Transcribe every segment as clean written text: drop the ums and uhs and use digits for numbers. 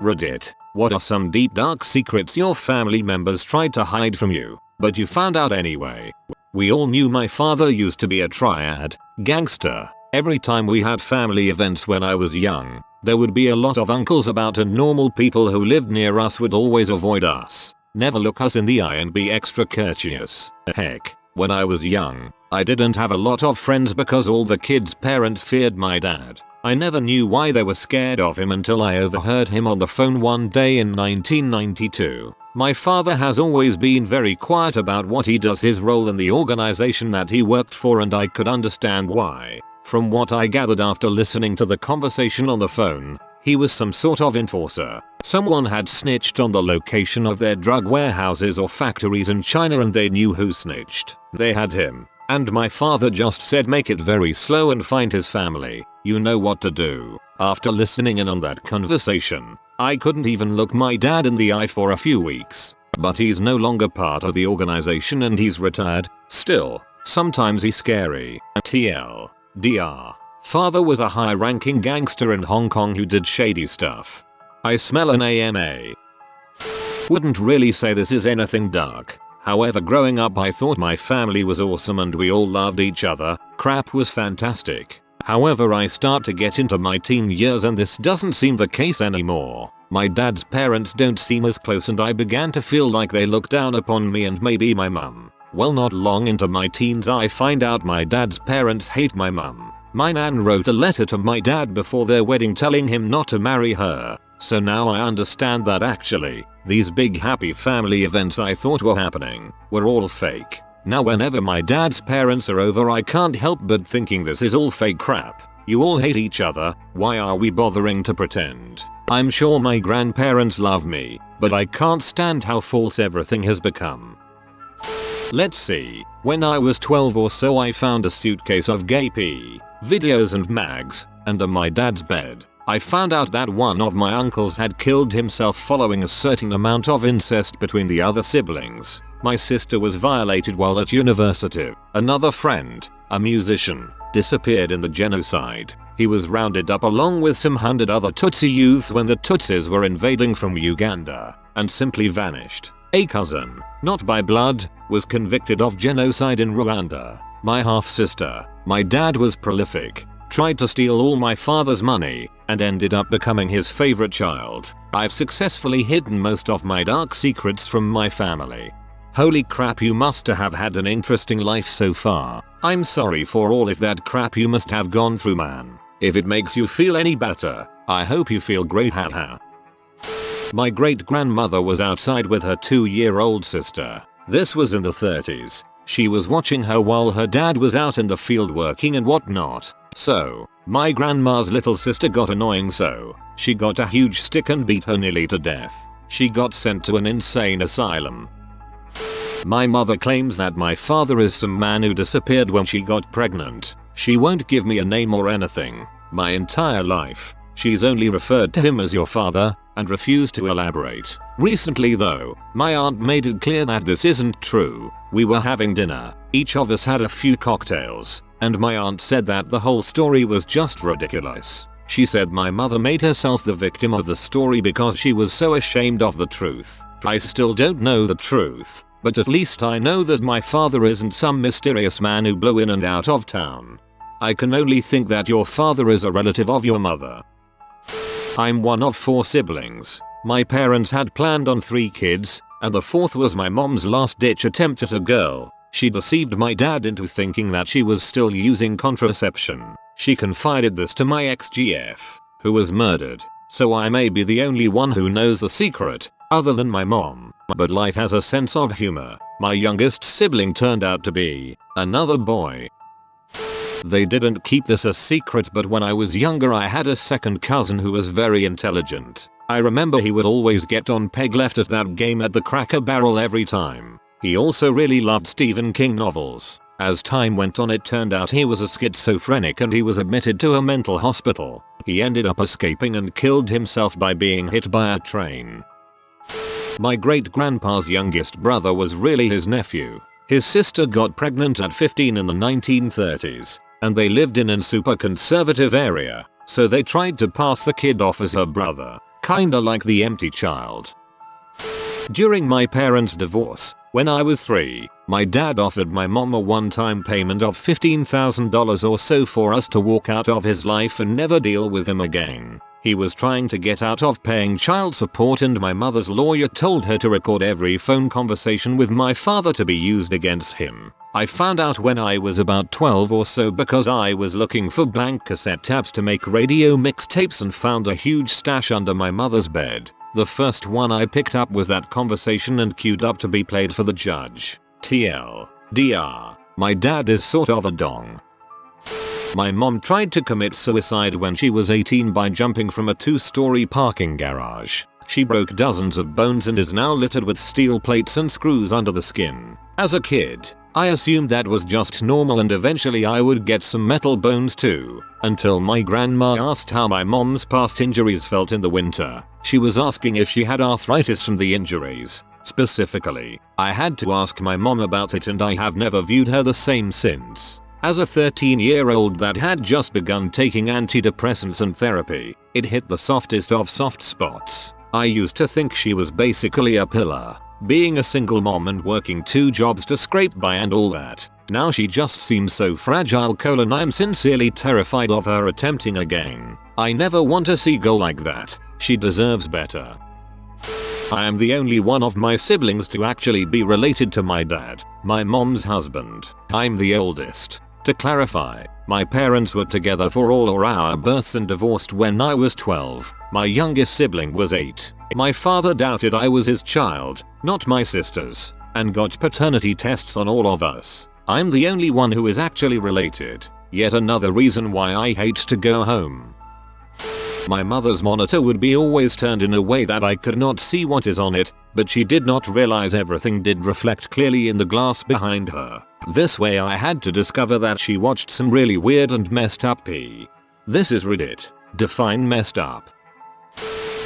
Reddit. What are some deep dark secrets your family members tried to hide from you, but you found out anyway? We all knew my father used to be a triad gangster. Every time we had family events when I was young, there would be a lot of uncles about, and normal people who lived near us would always avoid us, never look us in the eye, and be extra courteous. Heck, when I was young, I didn't have a lot of friends because all the kids' parents feared my dad. I never knew why they were scared of him until I overheard him on the phone one day in 1992. My father has always been very quiet about what he does, his role in the organization that he worked for, and I could understand why. From what I gathered after listening to the conversation on the phone, he was some sort of enforcer. Someone had snitched on the location of their drug warehouses or factories in China, and they knew who snitched. They had him. And my father just said, make it very slow and find his family. You know what to do. After listening in on that conversation, I couldn't even look my dad in the eye for a few weeks. But he's no longer part of the organization and he's retired. Still, sometimes he's scary. TLDR. Father was a high-ranking gangster in Hong Kong who did shady stuff. I smell an AMA. Wouldn't really say this is anything dark. However, growing up I thought my family was awesome and we all loved each other. Crap was fantastic. However, I start to get into my teen years and this doesn't seem the case anymore. My dad's parents don't seem as close and I began to feel like they look down upon me and maybe my mum. Well, not long into my teens I find out my dad's parents hate my mum. My nan wrote a letter to my dad before their wedding telling him not to marry her. So now I understand that actually, these big happy family events I thought were happening were all fake. Now whenever my dad's parents are over I can't help but thinking this is all fake crap. You all hate each other, why are we bothering to pretend? I'm sure my grandparents love me, but I can't stand how false everything has become. Let's see, when I was 12 or so I found a suitcase of gay pee videos and mags under my dad's bed. I found out that one of my uncles had killed himself following a certain amount of incest between the other siblings. My sister was violated while at university. Another friend, a musician, disappeared in the genocide. He was rounded up along with some 100 other Tutsi youths when the Tutsis were invading from Uganda, and simply vanished. A cousin, not by blood, was convicted of genocide in Rwanda. My half-sister, my dad was prolific, tried to steal all my father's money, and ended up becoming his favorite child. I've successfully hidden most of my dark secrets from my family. Holy crap, you must have had an interesting life so far. I'm sorry for all of that crap you must have gone through, man. If it makes you feel any better, I hope you feel great, haha. My great grandmother was outside with her 2-year-old sister. This was in the 30s. She was watching her while her dad was out in the field working and whatnot. So, my grandma's little sister got annoying, so she got a huge stick and beat her nearly to death. She got sent to an insane asylum. My mother claims that my father is some man who disappeared when she got pregnant. She won't give me a name or anything. My entire life, she's only referred to him as your father and refused to elaborate. Recently though, my aunt made it clear that this isn't true. We were having dinner, each of us had a few cocktails, and my aunt said that the whole story was just ridiculous. She said my mother made herself the victim of the story because she was so ashamed of the truth. I still don't know the truth, but at least I know that my father isn't some mysterious man who blew in and out of town. I can only think that your father is a relative of your mother. I'm one of 4 siblings. My parents had planned on 3 kids, and the 4th was my mom's last-ditch attempt at a girl. She deceived my dad into thinking that she was still using contraception. She confided this to my ex-GF, who was murdered, so I may be the only one who knows the secret, other than my mom. But life has a sense of humor. My youngest sibling turned out to be another boy. They didn't keep this a secret, but when I was younger I had a second cousin who was very intelligent. I remember he would always get on peg left at that game at the Cracker Barrel every time. He also really loved Stephen King novels. As time went on it turned out he was a schizophrenic and he was admitted to a mental hospital. He ended up escaping and killed himself by being hit by a train. My great-grandpa's youngest brother was really his nephew. His sister got pregnant at 15 in the 1930s, and they lived in a super conservative area, so they tried to pass the kid off as her brother. kinda like the empty child. During my parents' divorce, when I was 3, my dad offered my mom a one-time payment of $15,000 or so for us to walk out of his life and never deal with him again. He was trying to get out of paying child support, and my mother's lawyer told her to record every phone conversation with my father to be used against him. I found out when I was about 12 or so because I was looking for blank cassette tapes to make radio mixtapes and found a huge stash under my mother's bed. The first one I picked up was that conversation and queued up to be played for the judge. TLDR, my dad is sort of a dong. My mom tried to commit suicide when she was 18 by jumping from a 2-story parking garage. She broke dozens of bones and is now littered with steel plates and screws under the skin. As a kid, I assumed that was just normal and eventually I would get some metal bones too, until my grandma asked how my mom's past injuries felt in the winter. She was asking if she had arthritis from the injuries. Specifically, I had to ask my mom about it and I have never viewed her the same since. As a 13-year-old that had just begun taking antidepressants and therapy, it hit the softest of soft spots. I used to think she was basically a pillar, being a single mom and working 2 jobs to scrape by and all that. Now she just seems so fragile. I'm sincerely terrified of her attempting again. I never want to see go like that. She deserves better. I am the only one of my siblings to actually be related to my dad, my mom's husband. I'm the oldest. To clarify, my parents were together for all of our births and divorced when I was 12. My youngest sibling was 8. My father doubted I was his child, not my sister's, and got paternity tests on all of us. I'm the only one who is actually related. Yet another reason why I hate to go home. My mother's monitor would be always turned in a way that I could not see what is on it, but she did not realize everything did reflect clearly in the glass behind her. This way I had to discover that she watched some really weird and messed up pee. This is Reddit. Define messed up.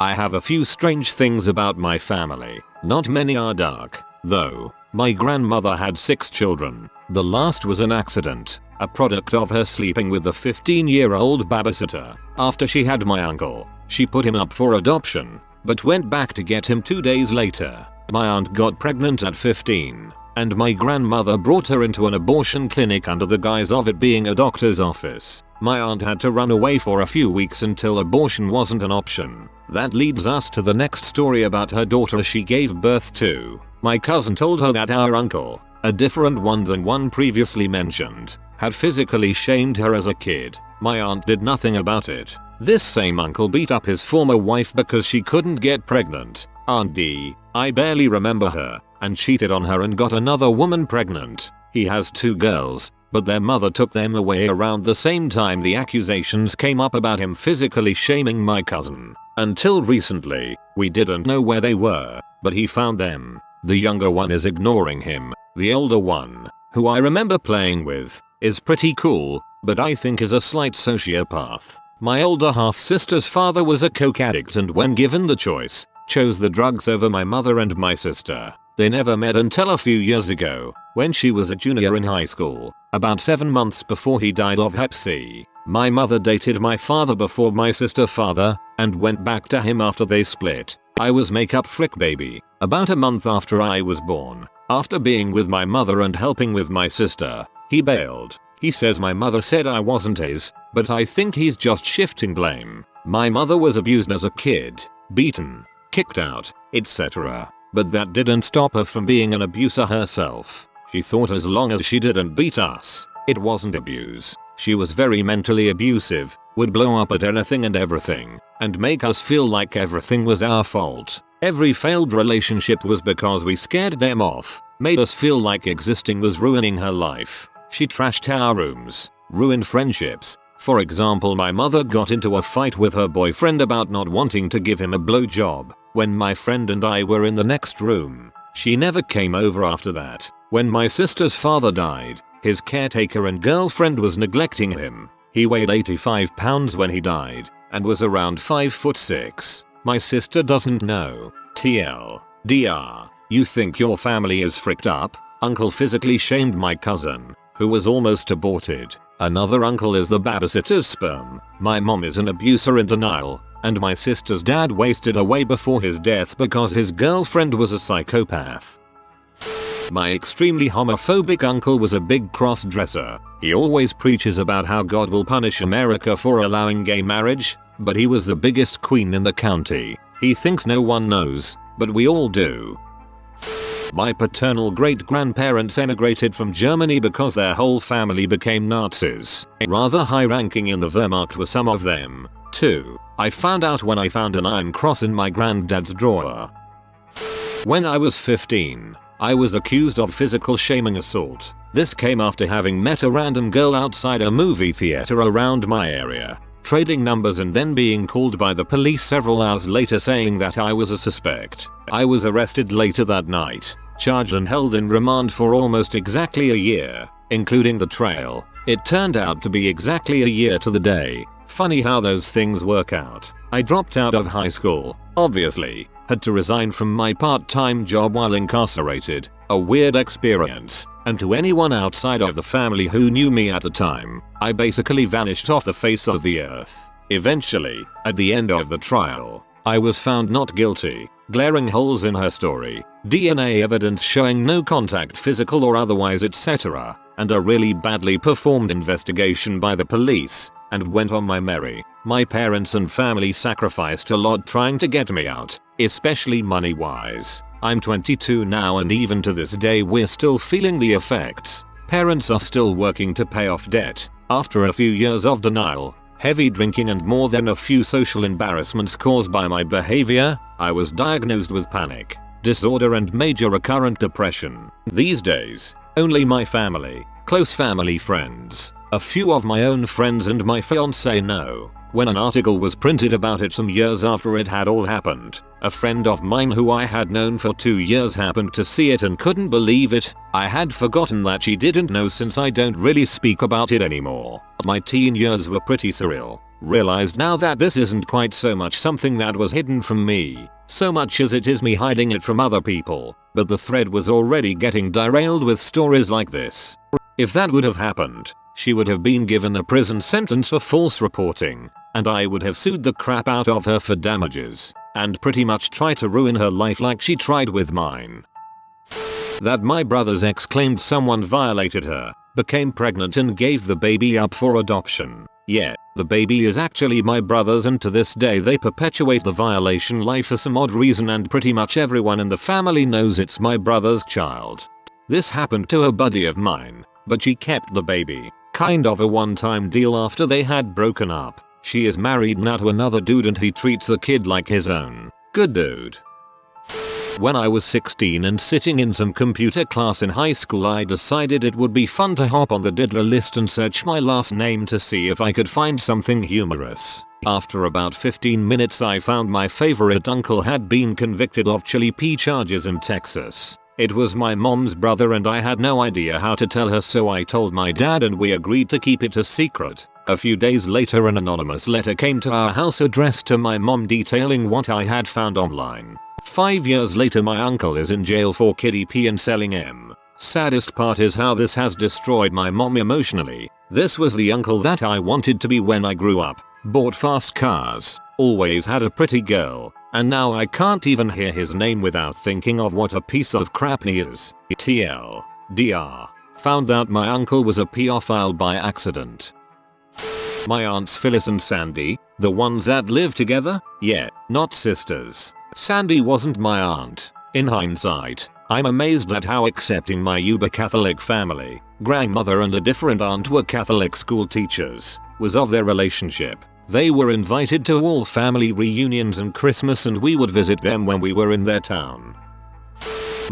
I have a few strange things about my family. Not many are dark, though. My grandmother had 6 children. The last was an accident, a product of her sleeping with a 15-year-old babysitter. After she had my uncle, she put him up for adoption, but went back to get him 2 days later. My aunt got pregnant at 15, and my grandmother brought her into an abortion clinic under the guise of it being a doctor's office. My aunt had to run away for a few weeks until abortion wasn't an option. That leads us to the next story about her daughter she gave birth to. My cousin told her that our uncle, a different one than one previously mentioned, had physically shamed her as a kid. My aunt did nothing about it. This same uncle beat up his former wife because she couldn't get pregnant. Aunt D, I barely remember her, and cheated on her and got another woman pregnant. He has 2 girls, but their mother took them away around the same time the accusations came up about him physically shaming my cousin. Until recently, we didn't know where they were, but he found them. The younger one is ignoring him. The older one, who I remember playing with, is pretty cool, but I think is a slight sociopath. My older half-sister's father was a coke addict and when given the choice, chose the drugs over my mother and my sister. They never met until a few years ago, when she was a junior in high school, about 7 months before he died of Hep C. My mother dated my father before my sister's father, and went back to him after they split. I was make-up frick baby, about a month after I was born. After being with my mother and helping with my sister, he bailed. He says my mother said I wasn't his, but I think he's just shifting blame. My mother was abused as a kid, beaten, kicked out, etc. But that didn't stop her from being an abuser herself. She thought as long as she didn't beat us, it wasn't abuse. She was very mentally abusive, would blow up at anything and everything, and make us feel like everything was our fault. Every failed relationship was because we scared them off, made us feel like existing was ruining her life. She trashed our rooms, ruined friendships. For example, my mother got into a fight with her boyfriend about not wanting to give him a blowjob when my friend and I were in the next room. She never came over after that. When my sister's father died, his caretaker and girlfriend was neglecting him. He weighed 85 pounds when he died and was around 5'6". My sister doesn't know. TLDR. You think your family is fricked up? Uncle physically shamed my cousin, who was almost aborted. Another uncle is the babysitter's sperm. My mom is an abuser in denial, and my sister's dad wasted away before his death because his girlfriend was a psychopath. My extremely homophobic uncle was a big cross-dresser. He always preaches about how God will punish America for allowing gay marriage, but he was the biggest queen in the county. He thinks no one knows, but we all do. My paternal great-grandparents emigrated from Germany because their whole family became Nazis. Rather high-ranking in the Wehrmacht were some of them, too. I found out when I found an iron cross in my granddad's drawer. When I was 15, I was accused of physical shaming assault. This came after having met a random girl outside a movie theater around my area, trading numbers and then being called by the police several hours later saying that I was a suspect. I was arrested later that night, charged and held in remand for almost exactly a year, including the trial. It turned out to be exactly a year to the day. Funny how those things work out. I dropped out of high school, obviously, had to resign from my part-time job while incarcerated, a weird experience, and to anyone outside of the family who knew me at the time, I basically vanished off the face of the earth. Eventually, at the end of the trial, I was found not guilty. Glaring holes in her story, DNA evidence showing no contact physical or otherwise etc., and a really badly performed investigation by the police, and went on my merry. My parents and family sacrificed a lot trying to get me out, especially money wise. I'm 22 now and even to this day we're still feeling the effects. Parents are still working to pay off debt. After a few years of denial, heavy drinking and more than a few social embarrassments caused by my behavior, I was diagnosed with panic disorder and major recurrent depression. These days, only my family, close family friends, a few of my own friends and my fiancé know. When an article was printed about it some years after it had all happened, a friend of mine who I had known for 2 years happened to see it and couldn't believe it. I had forgotten that she didn't know since I don't really speak about it anymore. My teen years were pretty surreal. Realized now that this isn't quite so much something that was hidden from me, so much as it is me hiding it from other people, but the thread was already getting derailed with stories like this. If that would have happened, she would have been given a prison sentence for false reporting, and I would have sued the crap out of her for damages, and pretty much try to ruin her life like she tried with mine. That my brother's ex claimed someone violated her, became pregnant and gave the baby up for adoption. Yeah, the baby is actually my brother's and to this day they perpetuate the violation lie for some odd reason and pretty much everyone in the family knows it's my brother's child. This happened to a buddy of mine, but she kept the baby. Kind of a one-time deal after they had broken up. She is married now to another dude and he treats the kid like his own. Good dude. When I was 16 and sitting in some computer class in high school, I decided it would be fun to hop on the diddler list and search my last name to see if I could find something humorous. After about 15 minutes I found my favorite uncle had been convicted of chili pea charges in Texas. It was my mom's brother and I had no idea how to tell her, so I told my dad and we agreed to keep it a secret. A few days later an anonymous letter came to our house addressed to my mom detailing what I had found online. 5 years later my uncle is in jail for kiddie pee and selling M. Saddest part is how this has destroyed my mom emotionally. This was the uncle that I wanted to be when I grew up. Bought fast cars, always had a pretty girl, and now I can't even hear his name without thinking of what a piece of crap he is. TLDR. Found out my uncle was a pedophile by accident. My aunts Phyllis and Sandy, the ones that live together? Yeah, not sisters. Sandy wasn't my aunt. In hindsight, I'm amazed at how accepting my uber Catholic family, grandmother and a different aunt were Catholic school teachers, was of their relationship. They were invited to all family reunions and Christmas and we would visit them when we were in their town.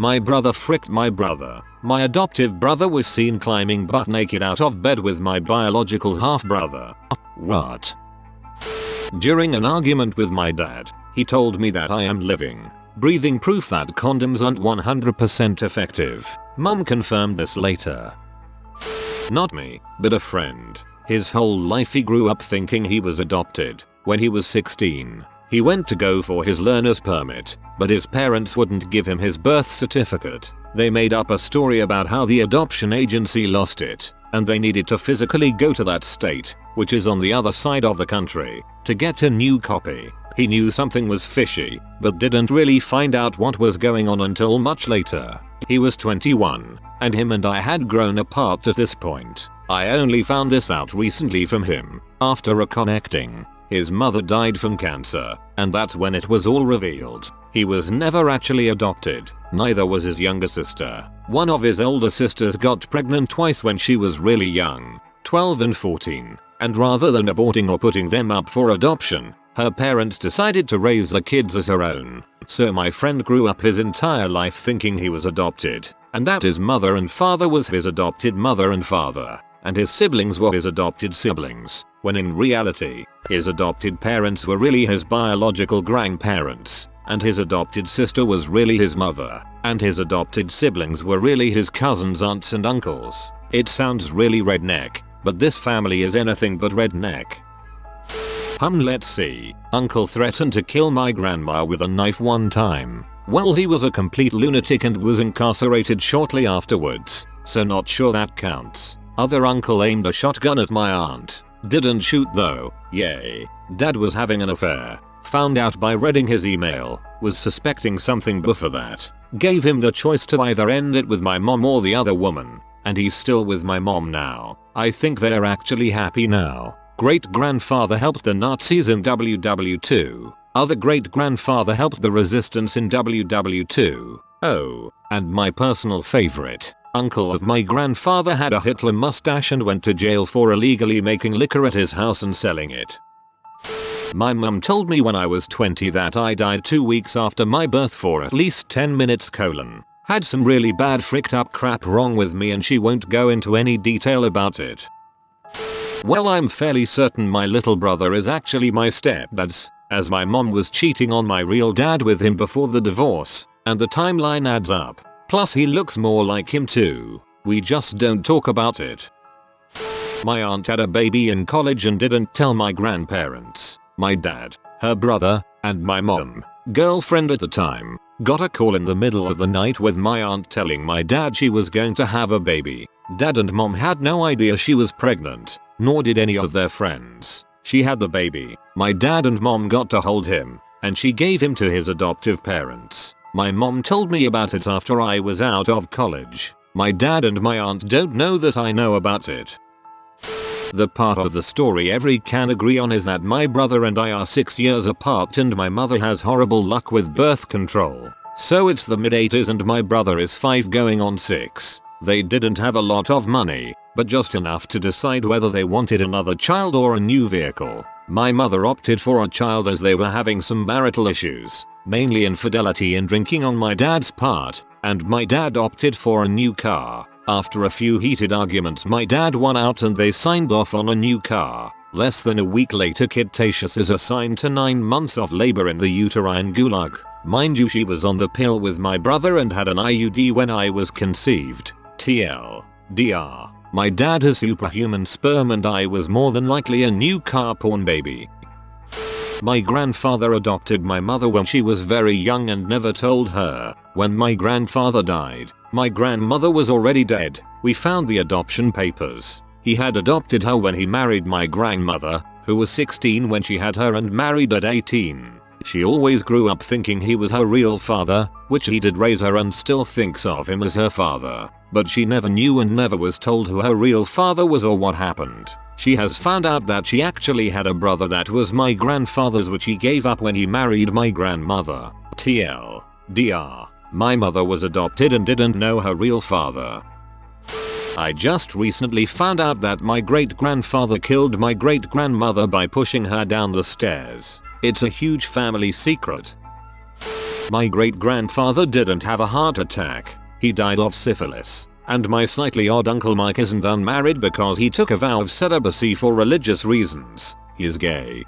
My brother fricked my brother. My adoptive brother was seen climbing butt naked out of bed with my biological half-brother. What? During an argument with my dad, he told me that I am living, breathing proof that condoms aren't 100% effective. Mum confirmed this later. Not me, but a friend. His whole life he grew up thinking he was adopted. When he was 16, he went to go for his learner's permit, but his parents wouldn't give him his birth certificate. They made up a story about how the adoption agency lost it, and they needed to physically go to that state, which is on the other side of the country, to get a new copy. He knew something was fishy, but didn't really find out what was going on until much later. He was 21, and him and I had grown apart at this point. I only found this out recently from him, after reconnecting. His mother died from cancer, and that's when it was all revealed. He was never actually adopted, neither was his younger sister. One of his older sisters got pregnant twice when she was really young, 12 and 14, and rather than aborting or putting them up for adoption, her parents decided to raise the kids as her own. So my friend grew up his entire life thinking he was adopted, and that his mother and father was his adopted mother and father, and his siblings were his adopted siblings, when in reality, his adopted parents were really his biological grandparents, and his adopted sister was really his mother, and his adopted siblings were really his cousins, aunts and uncles. It sounds really redneck, but this family is anything but redneck. Let's see. Uncle threatened to kill my grandma with a knife one time. Well, he was a complete lunatic and was incarcerated shortly afterwards, so not sure that counts. Other uncle aimed a shotgun at my aunt. Didn't shoot though. Yay. Dad was having an affair. Found out by reading his email. Was suspecting something before that. Gave him the choice to either end it with my mom or the other woman. And he's still with my mom now. I think they're actually happy now. Great-grandfather helped the Nazis in WW2. Other great-grandfather helped the resistance in WW2. Oh, and my personal favorite. Uncle of my grandfather had a Hitler mustache and went to jail for illegally making liquor at his house and selling it. My mum told me when I was 20 that I died 2 weeks after my birth for at least 10 minutes : had some really bad fricked up crap wrong with me and she won't go into any detail about it. Well, I'm fairly certain my little brother is actually my stepdad's, as my mom was cheating on my real dad with him before the divorce, and the timeline adds up. Plus he looks more like him too. We just don't talk about it. My aunt had a baby in college and didn't tell my grandparents. My dad, her brother, and my mom, girlfriend at the time, got a call in the middle of the night with my aunt telling my dad she was going to have a baby. Dad and mom had no idea she was pregnant, nor did any of their friends. She had the baby. My dad and mom got to hold him, and she gave him to his adoptive parents. My mom told me about it after I was out of college. My dad and my aunt don't know that I know about it. The part of the story everyone can agree on is that my brother and I are 6 years apart and my mother has horrible luck with birth control. So it's the mid-80s and my brother is 5 going on 6. They didn't have a lot of money, but just enough to decide whether they wanted another child or a new vehicle. My mother opted for a child as they were having some marital issues, mainly infidelity and drinking on my dad's part, and my dad opted for a new car. After a few heated arguments my dad won out and they signed off on a new car. Less than a week later Kid Tatius is assigned to 9 months of labor in the uterine gulag. Mind you, she was on the pill with my brother and had an IUD when I was conceived. TLDR. My dad has superhuman sperm and I was more than likely a new car porn baby. My grandfather adopted my mother when she was very young and never told her. When my grandfather died, my grandmother was already dead. We found the adoption papers. He had adopted her when he married my grandmother, who was 16 when she had her and married at 18. She always grew up thinking he was her real father, which he did raise her and still thinks of him as her father. But she never knew and never was told who her real father was or what happened. She has found out that she actually had a brother that was my grandfather's, which he gave up when he married my grandmother. TLDR. My mother was adopted and didn't know her real father. I just recently found out that my great-grandfather killed my great-grandmother by pushing her down the stairs. It's a huge family secret. My great-grandfather didn't have a heart attack. He died of syphilis. And my slightly odd uncle Mike isn't unmarried because he took a vow of celibacy for religious reasons. He is gay.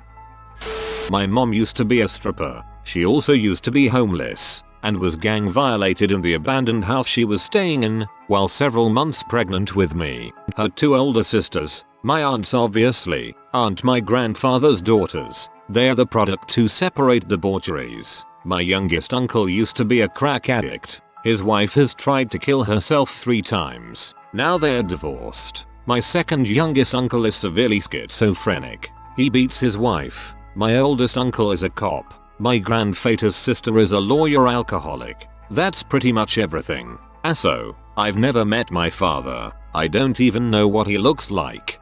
My mom used to be a stripper. She also used to be homeless and was gang violated in the abandoned house she was staying in while several months pregnant with me. Her 2 older sisters, my aunts obviously, aren't my grandfather's daughters. They are the product 2 separate debaucheries. My youngest uncle used to be a crack addict. His wife has tried to kill herself 3 times. Now they're divorced. My second youngest uncle is severely schizophrenic. He beats his wife. My oldest uncle is a cop. My grandfather's sister is a lawyer alcoholic. That's pretty much everything. Also, I've never met my father. I don't even know what he looks like.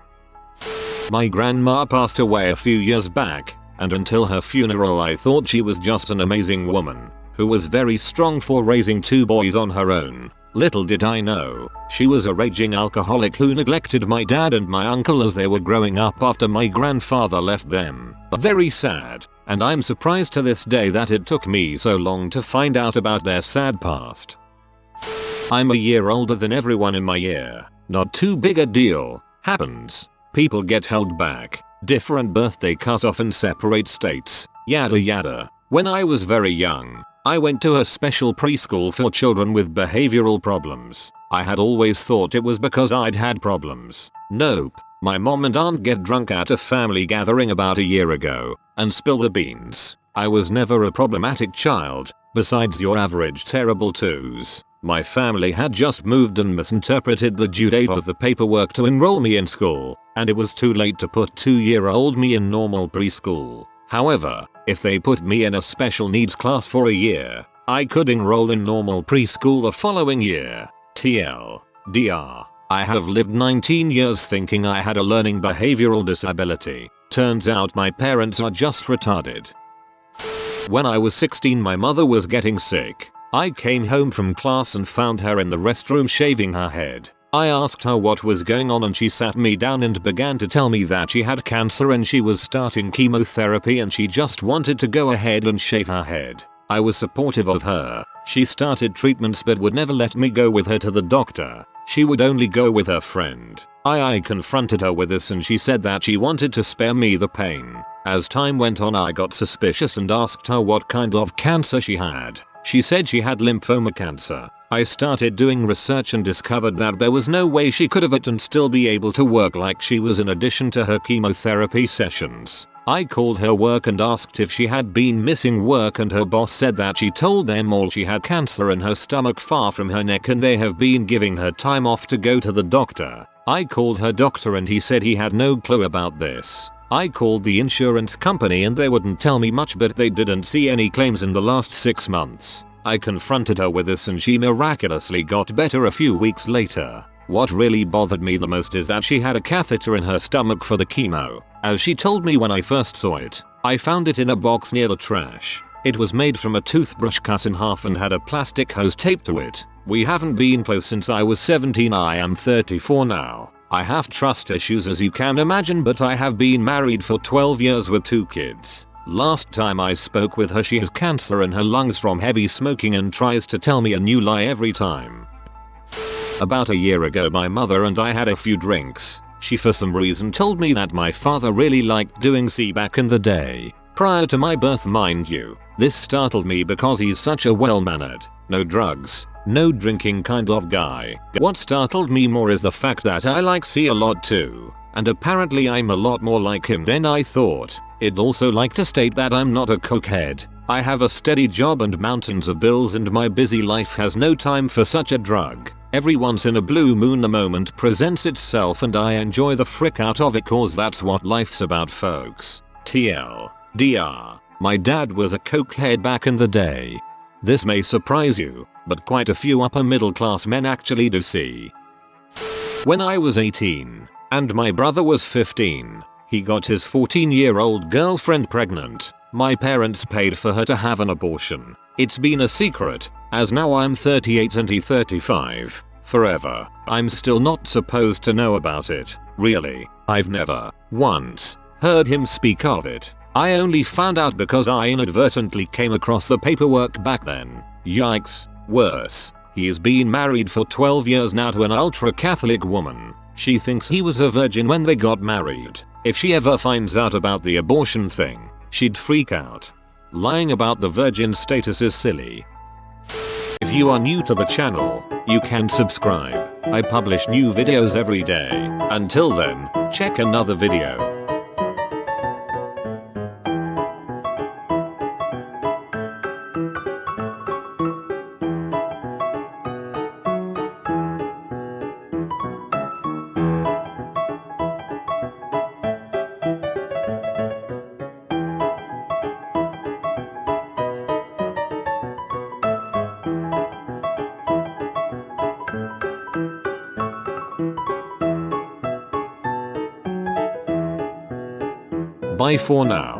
My grandma passed away a few years back, and until her funeral I thought she was just an amazing woman, who was very strong for raising 2 boys on her own. Little did I know, she was a raging alcoholic who neglected my dad and my uncle as they were growing up after my grandfather left them. Very sad, and I'm surprised to this day that it took me so long to find out about their sad past. I'm a year older than everyone in my year. Not too big a deal. Happens. People get held back. Different birthday cutoff and separate states. Yada yada. When I was very young, I went to a special preschool for children with behavioral problems. I had always thought it was because I'd had problems. Nope. My mom and aunt get drunk at a family gathering about a year ago and spill the beans. I was never a problematic child, besides your average terrible twos. My family had just moved and misinterpreted the due date of the paperwork to enroll me in school, and it was too late to put 2-year-old me in normal preschool. However, if they put me in a special needs class for a year, I could enroll in normal preschool the following year. TLDR. I have lived 19 years thinking I had a learning behavioral disability. Turns out my parents are just retarded. When I was 16, my mother was getting sick. I came home from class and found her in the restroom shaving her head. I asked her what was going on and she sat me down and began to tell me that she had cancer and she was starting chemotherapy and she just wanted to go ahead and shave her head. I was supportive of her. She started treatments but would never let me go with her to the doctor. She would only go with her friend. I confronted her with this and she said that she wanted to spare me the pain. As time went on, I got suspicious and asked her what kind of cancer she had. She said she had lymphoma cancer. I started doing research and discovered that there was no way she could have it and still be able to work like she was in addition to her chemotherapy sessions. I called her work and asked if she had been missing work and her boss said that she told them all she had cancer in her stomach far from her neck and they have been giving her time off to go to the doctor. I called her doctor and he said he had no clue about this. I called the insurance company and they wouldn't tell me much, but they didn't see any claims in the last 6 months. I confronted her with this and she miraculously got better a few weeks later. What really bothered me the most is that she had a catheter in her stomach for the chemo. As she told me when I first saw it, I found it in a box near the trash. It was made from a toothbrush cut in half and had a plastic hose taped to it. We haven't been close since I was 17. I am 34 now. I have trust issues as you can imagine, but I have been married for 12 years with 2 kids. Last time I spoke with her, she has cancer in her lungs from heavy smoking and tries to tell me a new lie every time. About a year ago, my mother and I had a few drinks. She for some reason told me that my father really liked doing C back in the day. Prior to my birth, mind you. This startled me because he's such a well-mannered, no drugs, no drinking kind of guy. What startled me more is the fact that I like C a lot too, and apparently I'm a lot more like him than I thought. I'd also like to state that I'm not a cokehead. I have a steady job and mountains of bills, and my busy life has no time for such a drug. Every once in a blue moon the moment presents itself and I enjoy the frick out of it, cause that's what life's about, folks. TLDR. My dad was a cokehead back in the day. This may surprise you, but quite a few upper middle class men actually do see. When I was 18, and my brother was 15, he got his 14-year-old girlfriend pregnant. My parents paid for her to have an abortion. It's been a secret, as now I'm 38 and he 35. Forever. I'm still not supposed to know about it. Really, I've never once heard him speak of it. I only found out because I inadvertently came across the paperwork back then. Yikes. Worse, he's been married for 12 years now to an ultra-Catholic woman. She thinks he was a virgin when they got married. If she ever finds out about the abortion thing, she'd freak out. Lying about the virgin status is silly. If you are new to the channel, you can subscribe. I publish new videos every day. Until then, check another video. Bye for now.